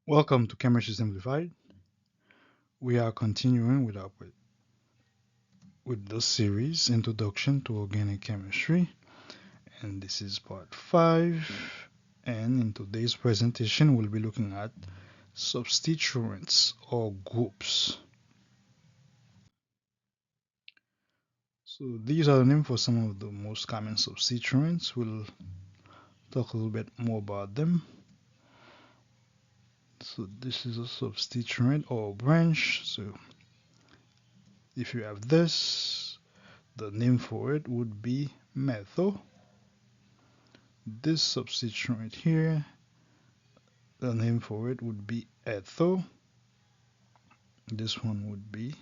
Welcome to Chemistry Simplified. We are continuing with the series Introduction to Organic Chemistry, and this is part 5. And in today's presentation, we'll be looking at substituents or groups. So these are the names for some of the most common substituents. We'll talk a little bit more about them. So this is a substituent or branch. So if you have this, the name for it would be methyl. This substituent here, the name for it would be ethyl. This one would be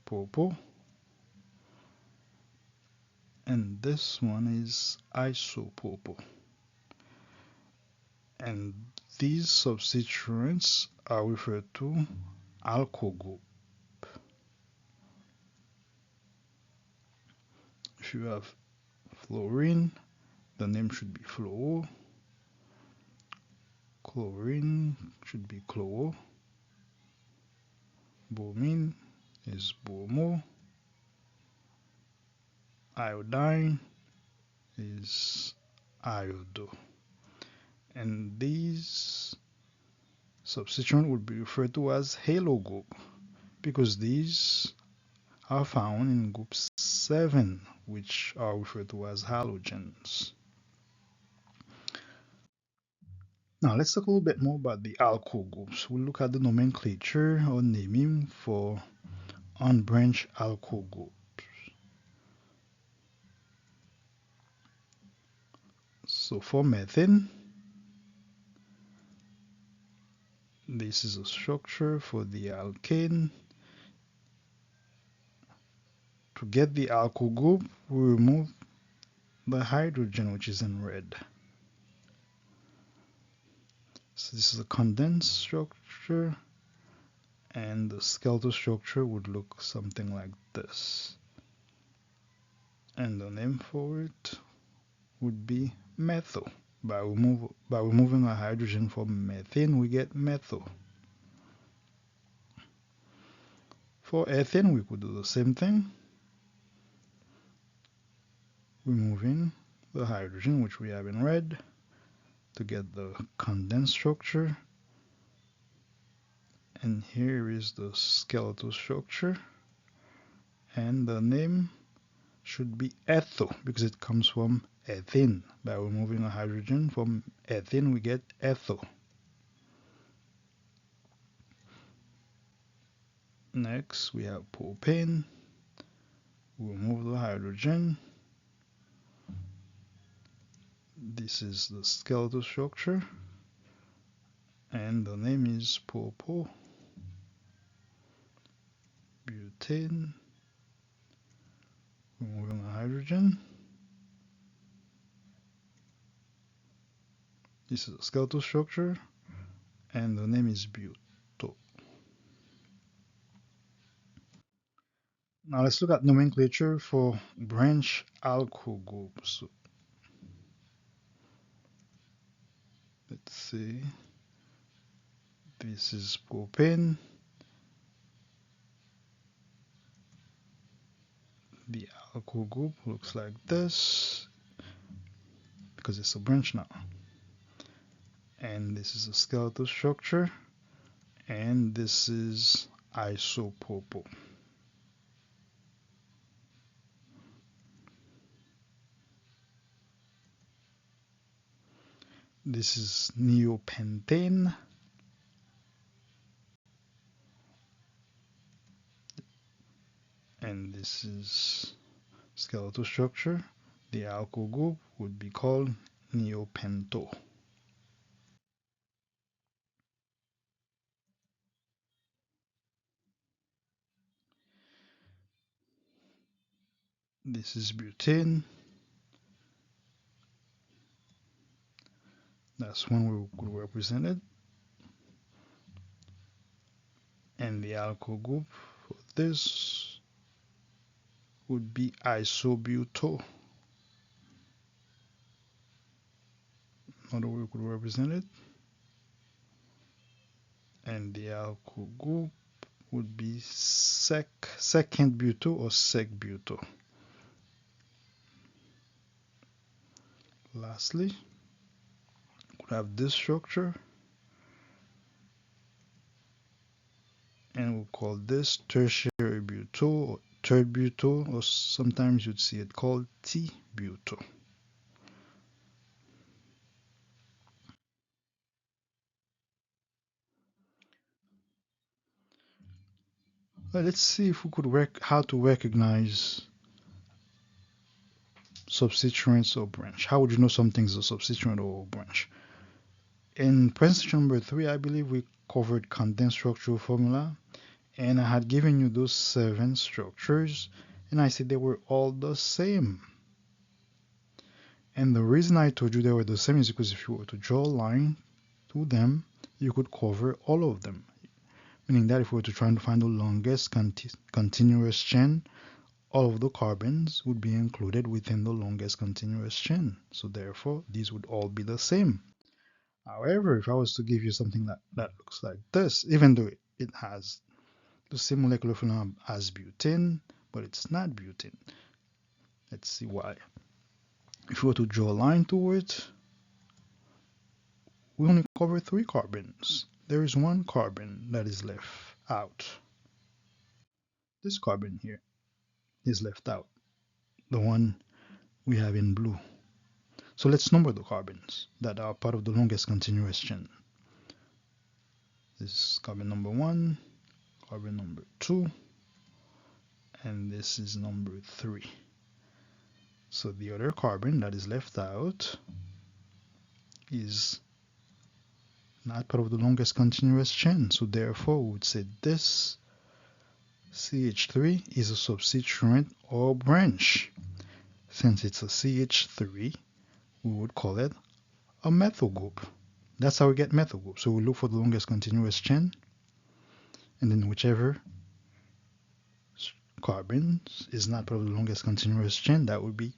propyl. And this one is isopropyl. And these substituents are referred to alkyl group. If you have fluorine, the name should be fluoro. Chlorine should be chloro. Bromine is bromo. Iodine is iodo. And these substituents would be referred to as halo group because these are found in group 7, which are referred to as halogens. Now let's talk a little bit more about the alkyl groups. We'll look at the nomenclature or naming for unbranched alkyl groups. So for methane, this is a structure for the alkane. To get the alkyl group, we remove the hydrogen, which is in red. So this is a condensed structure, and the skeletal structure would look something like this. And the name for it would be methyl. By removing a hydrogen from methane, we get methyl. For ethane, we could do the same thing, removing the hydrogen, which we have in red, to get the condensed structure. And here is the skeletal structure, and the name should be ethyl because it comes from ethane. By removing a hydrogen from ethane, we get ethyl. Next, we have propane. We remove the hydrogen. This is the skeletal structure, and the name is propyl. Butane. Removing a hydrogen. This is a skeletal structure, and the name is buto. Now let's look at nomenclature for branch alkyl groups. Let's see. This is propane. The alkyl group looks like this because it's a branch now. And this is a skeletal structure, and this is isopropyl. This is neopentane. And this is skeletal structure. The alkyl group would be called neopento. This is butane. That's one we could represent it. And the alkyl group for this would be isobutyl. Another way we could represent it. and the alkyl group would be second butyl or sec butyl. Lastly, we have this structure, and we'll call this tertiary butyl or third butyl, or sometimes you'd see it called T-butyl. Well, let's see if we could how to recognize substituents or branch. How would you know something's a substituent or a branch? In presentation number 3, I believe we covered condensed structural formula, and I had given you those 7 structures, and I said they were all the same. And the reason I told you they were the same is because if you were to draw a line to them, you could cover all of them. Meaning that if we were to try to find the longest continuous chain, all of the carbons would be included within the longest continuous chain. So therefore, these would all be the same. However, if I was to give you something that looks like this, even though it has the same molecular formula as butane, but it's not butane. Let's see why. If we were to draw a line to it, we only cover 3 carbons. There is 1 carbon that is left out. This carbon here is left out, the one we have in blue. So let's number the carbons that are part of the longest continuous chain. This is carbon number 1, carbon number 2, and this is number 3. So the other carbon that is left out is not part of the longest continuous chain. So therefore, we would say this CH3 is a substituent or branch. Since it's a CH3, we would call it a methyl group. That's how we get methyl group. So we look for the longest continuous chain, and then whichever carbon is not part of the longest continuous chain, that would be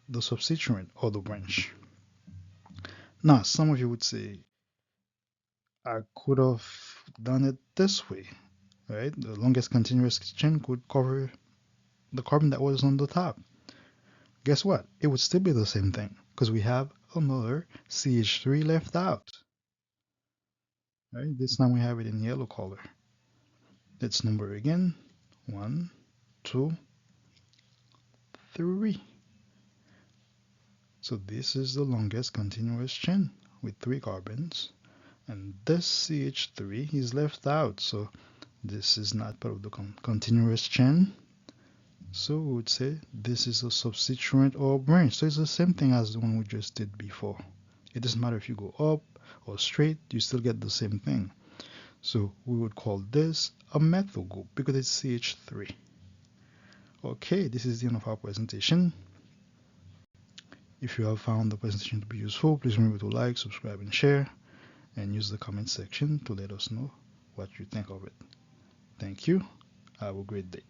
the substituent or the branch. Now, some of you would say, I could have done it this way, right? The longest continuous chain could cover the carbon that was on the top. Guess what? It would still be the same thing because we have another CH3 left out. Right? This time we have it in yellow color. Let's number again. 1, 2, 3. So this is the longest continuous chain with 3 carbons, and this CH3 is left out, so this is not part of the continuous chain. So we would say this is a substituent or branch. So it's the same thing as the one we just did before. It doesn't matter if you go up or straight, you still get the same thing. So we would call this a methyl group because it's CH3. Okay, this is the end of our presentation. If you have found the presentation to be useful, please remember to like, subscribe, and share, and use the comment section to let us know what you think of it. Thank you. Have a great day.